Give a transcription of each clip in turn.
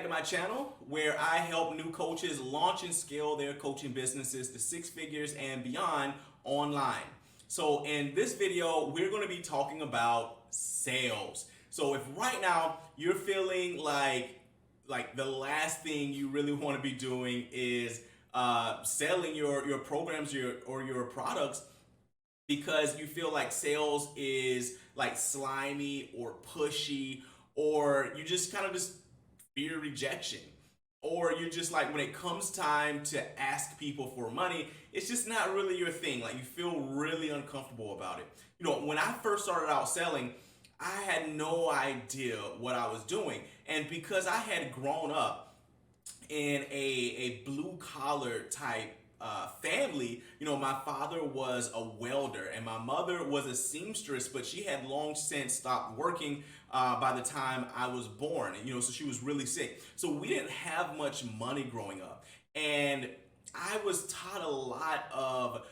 to my channel where I help new coaches launch and scale their coaching businesses to six figures and beyond online. So in this video, we're going to be talking about sales. So if right now you're feeling like the last thing you really want to be doing is selling your programs or your products, because you feel like sales is like slimy or pushy, or you just kind of just fear rejection, or you're just like, when it comes time to ask people for money, it's just not really your thing. Like, you feel really uncomfortable about it. You know, when I first started out selling, I had no idea what I was doing. And because I had grown up in a blue collar type family, you know, my father was a welder and my mother was a seamstress, but she had long since stopped working by the time I was born. You know, so she was really sick. So we didn't have much money growing up. And I was taught a lot of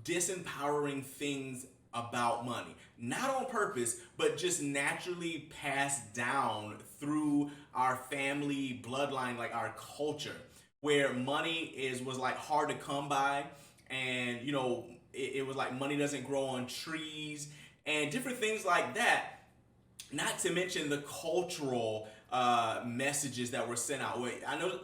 disempowering things about money, not on purpose, but just naturally passed down through our family bloodline, like our culture, where money was like hard to come by. And you know, it was like money doesn't grow on trees and different things like that. Not to mention the cultural messages that were sent out.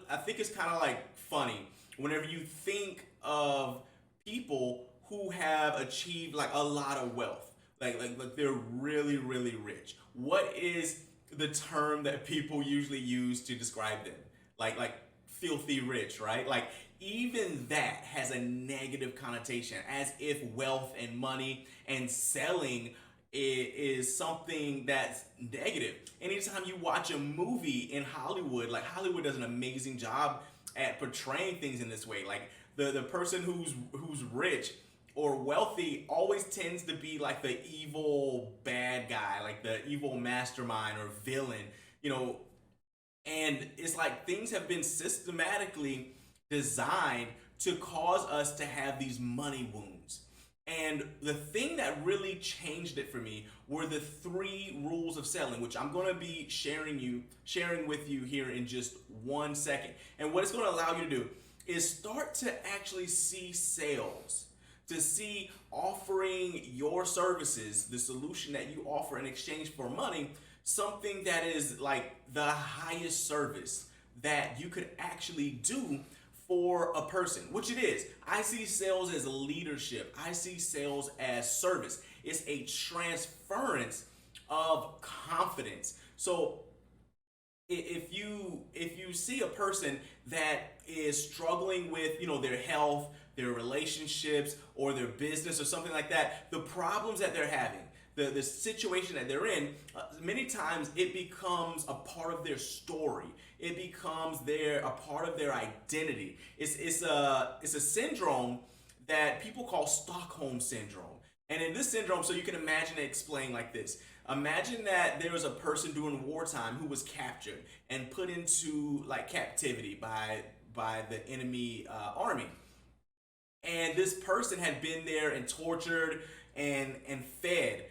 I think it's kind of like funny whenever you think of people who have achieved like a lot of wealth, like they're really, really rich. What is the term that people usually use to describe them? Like filthy rich, right? Like, even that has a negative connotation, as if wealth and money and selling is something that's negative. Anytime you watch a movie in Hollywood, like, Hollywood does an amazing job at portraying things in this way. Like, the person who's rich or wealthy always tends to be like the evil bad guy, like the evil mastermind or villain, you know. And it's like things have been systematically designed to cause us to have these money wounds. And the thing that really changed it for me were the 3 rules of selling, which I'm going to be sharing with you here in just 1 second. And what it's going to allow you to do is start to actually see sales, to see offering your services, the solution that you offer in exchange for money, something that is like the highest service that you could actually do for a person, which it is. I see sales as leadership. I see sales as service. It's a transference of confidence. So if you see a person that is struggling with, you know, their health, their relationships, or their business or something like that, the problems that they're having, the situation that they're in, many times it becomes a part of their story. It becomes a part of their identity. It's a syndrome that people call Stockholm syndrome. And in this syndrome, so you can imagine it explained like this. Imagine that there was a person during wartime who was captured and put into like captivity by the enemy army. And this person had been there and tortured and fed,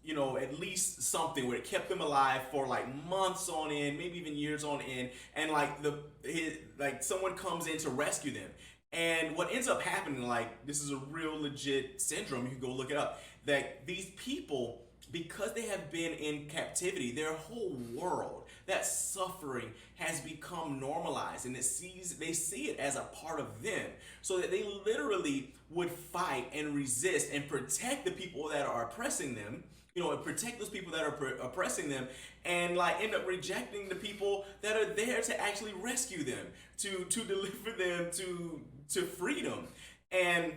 you know, at least something where it kept them alive for like months on end, maybe even years on end. And like someone comes in to rescue them. And what ends up happening, like, this is a real legit syndrome, you can go look it up, that these people, because they have been in captivity, their whole world, that suffering has become normalized, and they see it as a part of them, so that they literally would fight and resist and protect the people that are oppressing them, you know, and protect those people that are oppressing them, and like end up rejecting the people that are there to actually rescue them, to deliver them to freedom. And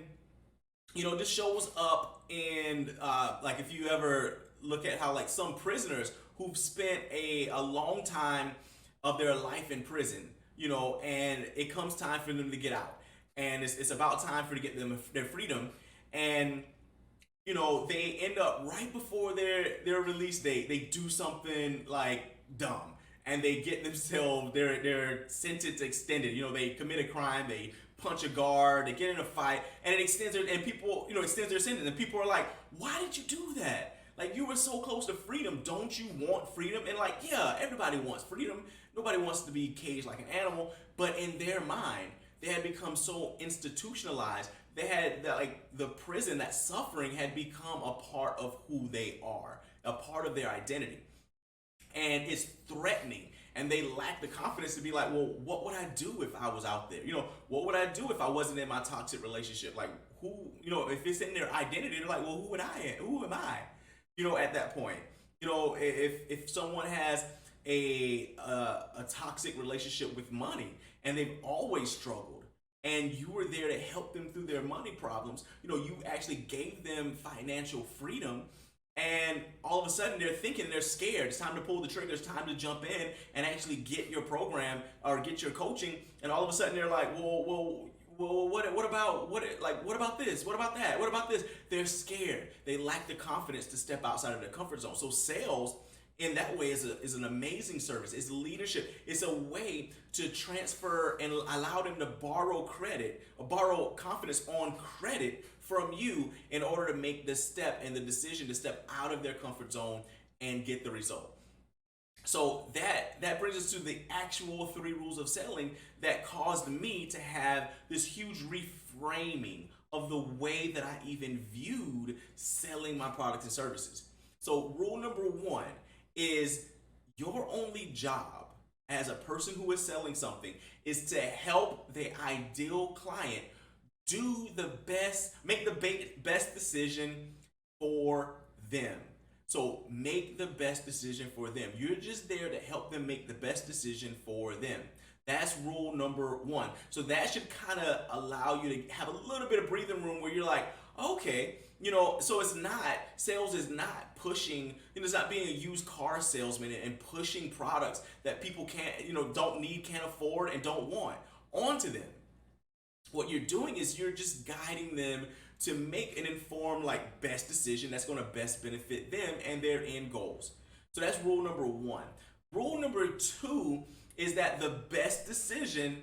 you know, this shows up in like, if you ever look at how like some prisoners who've spent a long time of their life in prison, you know, and it comes time for them to get out, and it's about time to get them their freedom, and you know, they end up right before their release date, they do something like dumb, and they get themselves their sentence extended. You know, they commit a crime, they punch a guard, they get in a fight, and it extends their, and people, you know, extends their sentence, and people are like, why did you do that? Like, you were so close to freedom. Don't you want freedom? And like, yeah, everybody wants freedom. Nobody wants to be caged like an animal. But in their mind, they had become so institutionalized. They had like the prison, that suffering had become a part of who they are, a part of their identity. And it's threatening, and they lack the confidence to be like, well, what would I do if I was out there? What would I do if I wasn't in my toxic relationship? Like, who, if it's in their identity, they're like, well, who am I, at that point? If someone has a toxic relationship with money, and they've always struggled, and you were there to help them through their money problems, you actually gave them financial freedom, and all of a sudden they're thinking, they're scared. It's time to pull the trigger. It's time to jump in and actually get your program or get your coaching. And all of a sudden they're like, well, what about this? What about that? What about this? They're scared. They lack the confidence to step outside of their comfort zone. So sales, in that way, is an amazing service. It's leadership. It's a way to transfer and allow them to borrow credit or borrow confidence on credit from you in order to make the step and the decision to step out of their comfort zone and get the result. So that brings us to the actual 3 rules of selling that caused me to have this huge reframing of the way that I even viewed selling my products and services. So rule number 1 is, your only job as a person who is selling something is to help the ideal client make the best decision for them. So make the best decision for them. You're just there to help them make the best decision for them. That's rule number 1. So that should kind of allow you to have a little bit of breathing room where you're like, okay, so sales is not pushing, it's not being a used car salesman and pushing products that people can't, don't need, can't afford, and don't want onto them. What you're doing is you're just guiding them to make an informed, like, best decision that's going to best benefit them and their end goals. So that's rule number 1. Rule number 2 is that the best decision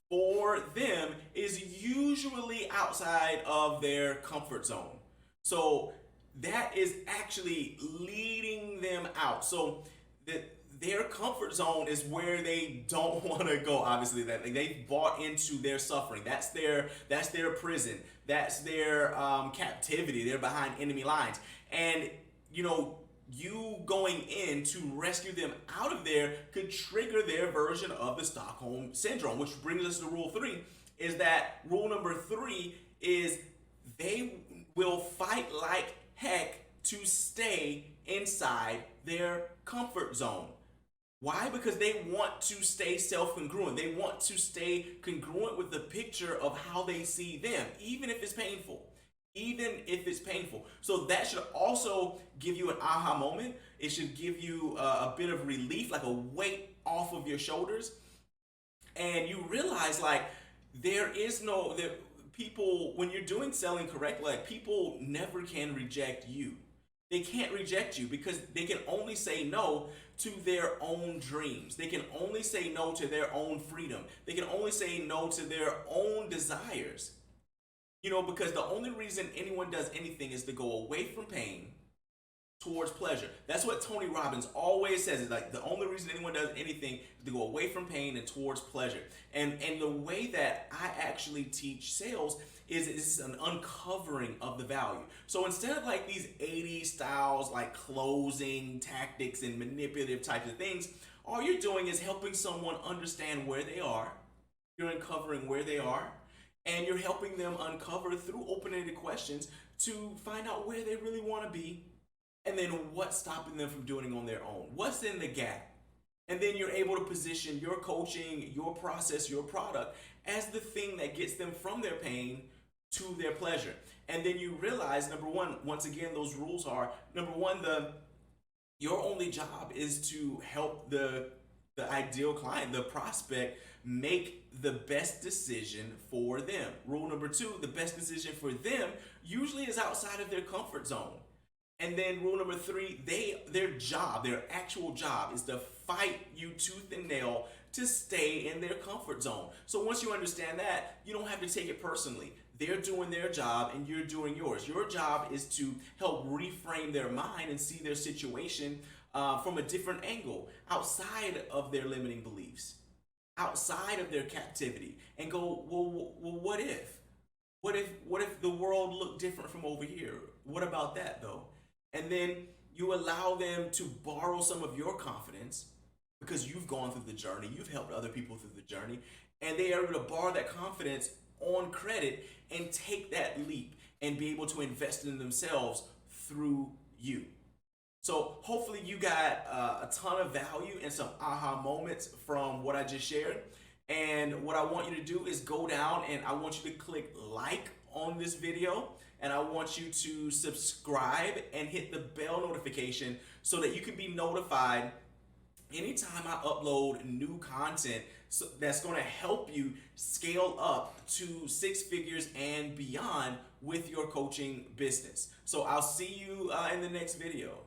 for them is usually outside of their comfort zone. So that is actually leading them out. So their comfort zone is where they don't want to go. Obviously, that they've bought into their suffering. That's their prison. That's their captivity. They're behind enemy lines, and you going in to rescue them out of there could trigger their version of the Stockholm syndrome, which brings us to rule 3. Is that rule number 3 is they will fight like heck to stay inside their comfort zone. Why? Because they want to stay self-congruent. They want to stay congruent with the picture of how they see them, even if it's painful. Even if it's painful. So that should also give you an aha moment. It should give you a bit of relief, like a weight off of your shoulders. And you realize, like, people, when you're doing selling correctly, like, people never can reject you. They can't reject you because they can only say no to their own dreams. They can only say no to their own freedom. They can only say no to their own desires. Because the only reason anyone does anything is to go away from pain towards pleasure. That's what Tony Robbins always says. Is like, the only reason anyone does anything is to go away from pain and towards pleasure. And the way that I actually teach sales is an uncovering of the value. So instead of like these 80s styles, like closing tactics and manipulative types of things, all you're doing is helping someone understand where they are. You're uncovering where they are. And you're helping them uncover through open-ended questions to find out where they really want to be, and then what's stopping them from doing it on their own. What's in the gap? And then you're able to position your coaching, your process, your product as the thing that gets them from their pain to their pleasure. And then you realize, number 1, once again, those rules are, number 1, your only job is to help the ideal client, the prospect, make the best decision for them. Rule number 2, the best decision for them usually is outside of their comfort zone. And then rule number 3, their actual job is to fight you tooth and nail to stay in their comfort zone. So once you understand that, you don't have to take it personally. They're doing their job and you're doing yours. Your job is to help reframe their mind and see their situation from a different angle, outside of their limiting beliefs, outside of their captivity, and go, well, what if? What if the world looked different from over here? What about that though? And then you allow them to borrow some of your confidence because you've gone through the journey, you've helped other people through the journey, and they are able to borrow that confidence on credit and take that leap and be able to invest in themselves through you. So hopefully you got a ton of value and some aha moments from what I just shared. And what I want you to do is go down and I want you to click like on this video, and I want you to subscribe and hit the bell notification so that you can be notified anytime I upload new content, that's going to help you scale up to six figures and beyond with your coaching business. So I'll see you in the next video.